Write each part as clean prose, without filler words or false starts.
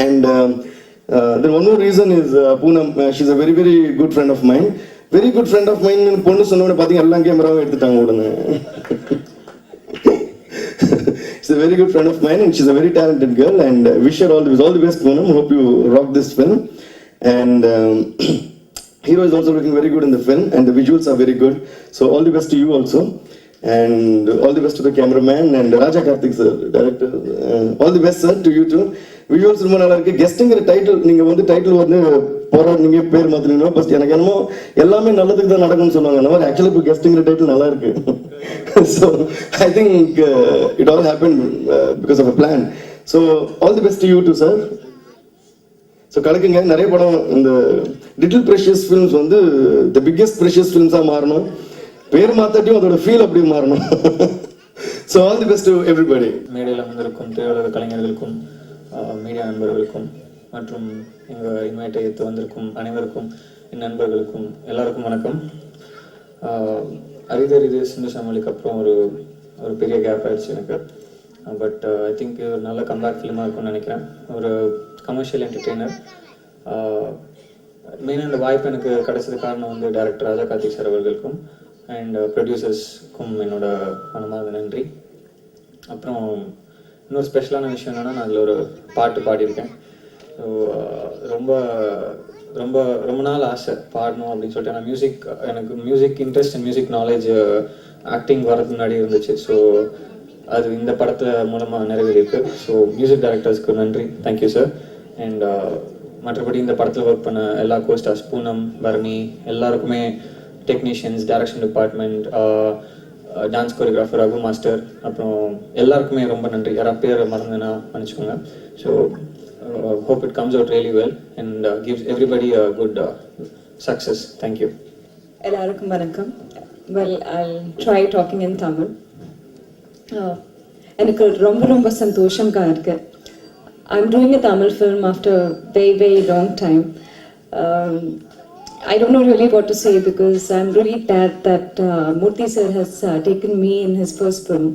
And then one more reason is Poonam. She's a very, very good friend of mine. Very good friend of mine. பொண்ணு சொன்னோட பார்த்தீங்க எல்லாம் கேமராவும் எடுத்துட்டாங்க உடனே. She's a very good friend of mine and she's a very talented girl, and wish her all the best, Poonam. Hope you rock this film. And hero is also looking very good in the film, and the visuals are very good. So all the best to you also, and all the best to the cameraman and Raja Karthik sir, director. All the best sir to you too. Visuals ரொம்ப நல்லா இருக்கு. கெஸ்ட்ங்கிற title நீங்க வந்து title வந்து போராடுனீங்க, பேர் மாத்தினீங்க. But எனக்கு என்னமோ எல்லாமே நல்லதுக்கு தான் நடக்கும்னு சொன்னாங்க. அந்த மாதிரி ஆக்சுவலி இப்போ கெஸ்ட்ங்கிற டைட்டில் நல்லா இருக்கு. So I think it all happened because of a plan. So all the best to you too sir. So கலக்குங்க. நிறைய படம் இந்த லிட்டில் ப்ரெஷியஸ் ஃபிலிம்ஸ் வந்து த பிக்கெஸ்ட் ப்ரெஷியஸ் ஃபிலிம்ஸாக மாறணும். பேர் மாற்றாட்டியும் அதோட ஃபீல் அப்படி மாறணும். So all the best to everybody. மேடையில் வந்திருக்கும் திரையுலக கலைஞர்களுக்கும் மீடியா நண்பர்களுக்கும் மற்றும் எங்கள் இன்வைட்டை ஏற்று வந்திருக்கும் அனைவருக்கும் என் நண்பர்களுக்கும் எல்லாருக்கும் வணக்கம். அரிதரிது சிந்து சமலிக்கு அப்புறம் ஒரு பெரிய கேப் ஆயிடுச்சு எனக்கு. பட் ஐ திங்க் இது ஒரு நல்ல கம்பேக் ஃபிலிமாக இருக்கும்னு நினைக்கிறேன். ஒரு கமர்ஷியல் என்டர்டெய்னர். மெயினாக இந்த வாய்ப்பு எனக்கு கிடைச்சது காரணம் வந்து டைரக்டர் ராஜா கார்த்திக் சார் அவர்களுக்கும் அண்ட் ப்ரொடியூசர்ஸ்க்கும் என்னோட மனமார்ந்த நன்றி. அப்புறம் இன்னொரு ஸ்பெஷலான விஷயம் என்னென்னா, நான் அதில் ஒரு பாட்டு பாடியிருக்கேன். ஸோ ரொம்ப ரொம்ப ரொம்ப நாள் ஆசை பாடணும் அப்படின்னு சொல்லிட்டு. நான் எனக்கு music interest and music knowledge acting வரதுக்கு முன்னாடி இருந்துச்சு. ஸோ அது இந்த படத்தில் மூலமாக நிறைவேறியிருக்கு. ஸோ மியூசிக் டைரக்டர்ஸ்க்கு நன்றி, தேங்க்யூ சார். அண்ட் மற்றபடி இந்த படத்தில் ஒர்க் பண்ண எல்லா கோஸ்டார்ஸ், பூனம், பரணி, எல்லாருக்குமே, technicians, direction department, dance choreographer Raghu master, அப்புறம் எல்லாருக்குமே ரொம்ப நன்றி. யாராவது பேர் மறந்துன்னா மன்னிச்சுக்கோங்க. So hope it comes out really well and gives everybody a good success. Thank you. எல்லாருக்கும் வணக்கம். Well, I'll try talking in Tamil. எனக்கு ரொம்ப ரொம்ப சந்தோஷமா இருக்கு. I'm doing a Tamil film after a very very long time. I don't know really what to say because I'm really glad that Murthy sir has taken me in his first film.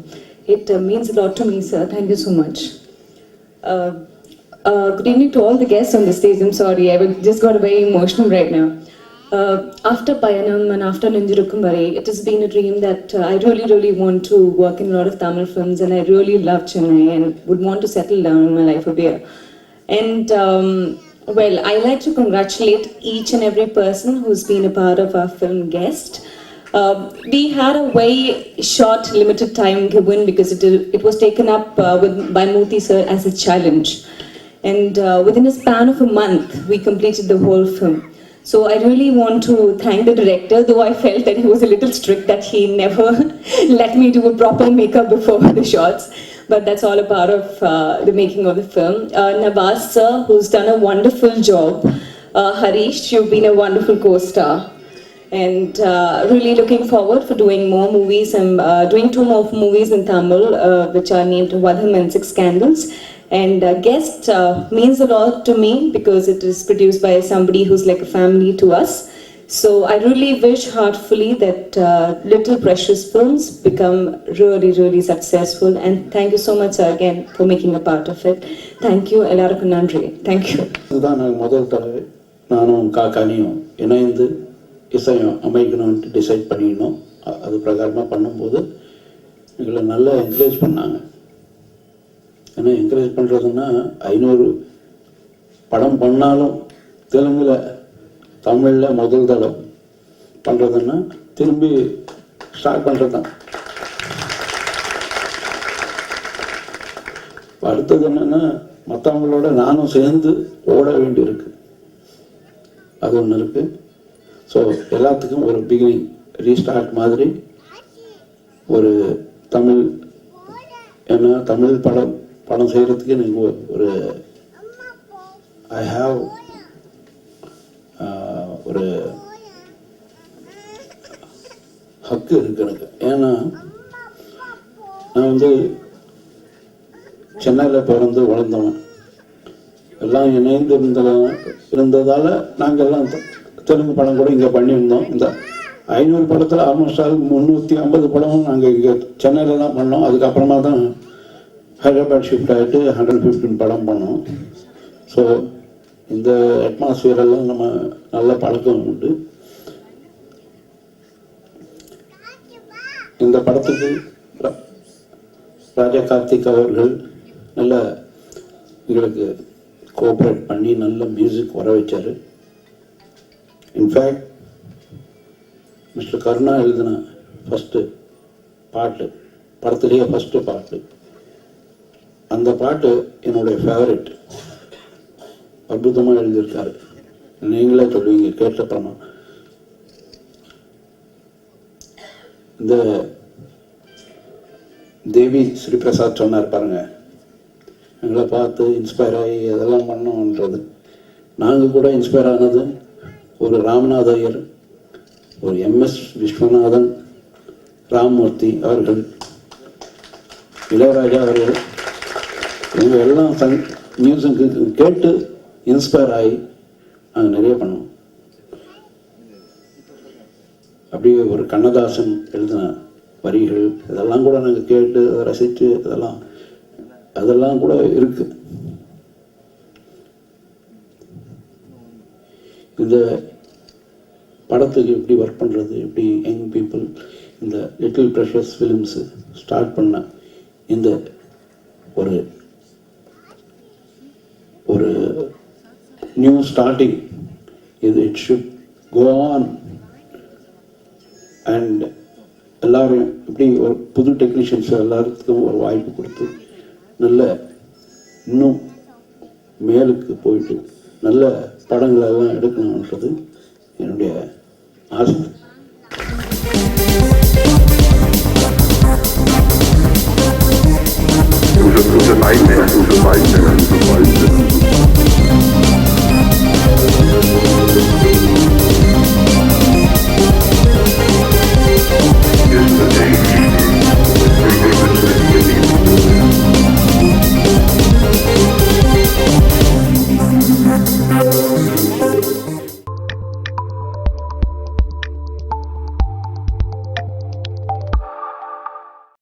It means a lot to me, sir. Thank you so much. Good evening to all the guests on the stage. I'm sorry, I just got very emotional right now. After Payanam and after Ninjirukkum Vare, it has been a dream that I really, really want to work in a lot of Tamil films, and I really love Chennai and would want to settle down in my life over here. And well, I like to congratulate each and every person who's been a part of our film Guest. We had a very short, limited time given because it was taken up by Murthy sir as a challenge. And within a span of a month, we completed the whole film. So I really want to thank the director, though I felt that he was a little strict that he never let me do a proper makeup before the shots. But that's all a part of the making of the film. Nawaz sir, who's done a wonderful job. Harish, you've been a wonderful co-star. And really looking forward for doing more movies. I'm doing 2 more movies in Tamil, which are named Vadham and 6 Candles. And Guest means a lot to me because it is produced by somebody who's like a family to us. So I really wish heartfully that Little Precious Films become really, really successful. And thank you so much, sir, again for making a part of it. Thank you. Ellarukkum nandri. Thank you. இதுதான் முதல் தடவை நானும் காக்கானியும் இணைந்து இசையும் அமைக்கணும்னு decide பண்ணிக்கணும். அது பிரகாரமாக பண்ணும்போது எங்களை நல்லா என்கரேஜ் பண்ணாங்க. ஏன்னா என்கரேஜ் பண்ணுறதுன்னா 500 படம் பண்ணாலும் தெலுங்கில் தமிழில் முதல் தடவை பண்ணுறதுன்னா திரும்பி ஸ்டார்ட் பண்ணுறது தான். அடுத்தது என்னென்னா மற்றவங்களோட நானும் சேர்ந்து ஓட வேண்டியிருக்கு. அது ஒன்று இருக்குது. ஸோ எல்லாத்துக்கும் ஒரு பிகினிங் ரீஸ்டார்ட் மாதிரி ஒரு தமிழ், ஏன்னா தமிழ் படம் செய்கிறதுக்கு எனக்கு ஒரு ஐ ஹாவ் ஒரு ஹக்கு இருக்கு எனக்கு. ஏன்னா நான் வந்து சென்னையில் பிறந்து வளர்ந்தவன், எல்லாம் இணைந்து இருந்ததால் நாங்கள் எல்லாம் தெலுங்கு படம் கூட இங்கே பண்ணியிருந்தோம். இந்த 500 படத்தில் ஆல்மோஸ்ட் 350 படமும் நாங்கள் இங்கே சென்னையில் தான் பண்ணோம். அதுக்கப்புறமா தான் ஹைதராபாத் ஷிஃப்ட் ஆகிட்டு 115 படம் பண்ணோம். ஸோ இந்த அட்மாஸ்பியரெல்லாம் நம்ம நல்ல பழக்கம் உண்டு. இந்த படத்துக்கு ராஜா கார்த்திக் அவர்கள் நல்ல எங்களுக்கு கோஆப்ரேட் பண்ணி நல்ல மியூசிக் வர வச்சார். இன்ஃபேக்ட் மிஸ்டர் கருணா எழுதின ஃபஸ்ட்டு பாட்டு, படத்துலேயே ஃபஸ்ட்டு பாட்டு, அந்த பாட்டு என்னுடைய ஃபேவரெட். அற்புதமாக எழுதியிருக்காரு. நீங்களே சொல்லுவீங்க கேட்டப்புறமா. இந்த தேவி ஸ்ரீபிரசாத் சொன்னார் பாருங்க, எங்களை பார்த்து இன்ஸ்பயர் ஆகி அதெல்லாம் பண்ணோன்றது. நாங்கள் கூட இன்ஸ்பயர் ஆனது ஒரு ராமநாத ஐயர், ஒரு MS விஸ்வநாதன், ராமமூர்த்தி அவர்கள், இளையராஜா அவர்கள், இவங்க எல்லாம் மியூசிக்கு கேட்டு இன்ஸ்பயர் ஆகி நாங்கள் நிறைய பண்ணோம். அப்படியே ஒரு கண்ணதாசன் எழுதின வரிகள் இதெல்லாம் கூட நாங்கள் கேட்டு அதை ரசித்து அதெல்லாம் கூட இருக்கு. இந்த படத்துக்கு எப்படி ஒர்க் பண்ணுறது, எப்படி யங் பீப்புள் இந்த லிட்டில் ப்ரெஷஸ் ஃபிலிம்ஸு ஸ்டார்ட் பண்ண இந்த ஒரு ஒரு நியூ ஸ்டார்டிங் இது, it should go on. And எல்லாரும் இப்படி ஒரு புது டெக்னீஷியன்ஸ் எல்லாத்துக்கும் ஒரு வாய்ப்பு கொடுத்து நல்ல இன்னும் மேலுக்கு போயிட்டு நல்ல படங்களெல்லாம் எடுக்கணுன்றது என்னுடைய ஆசை. Du bist ein Nightmare, du bist ein Nightmare, du bist ein Nightmare.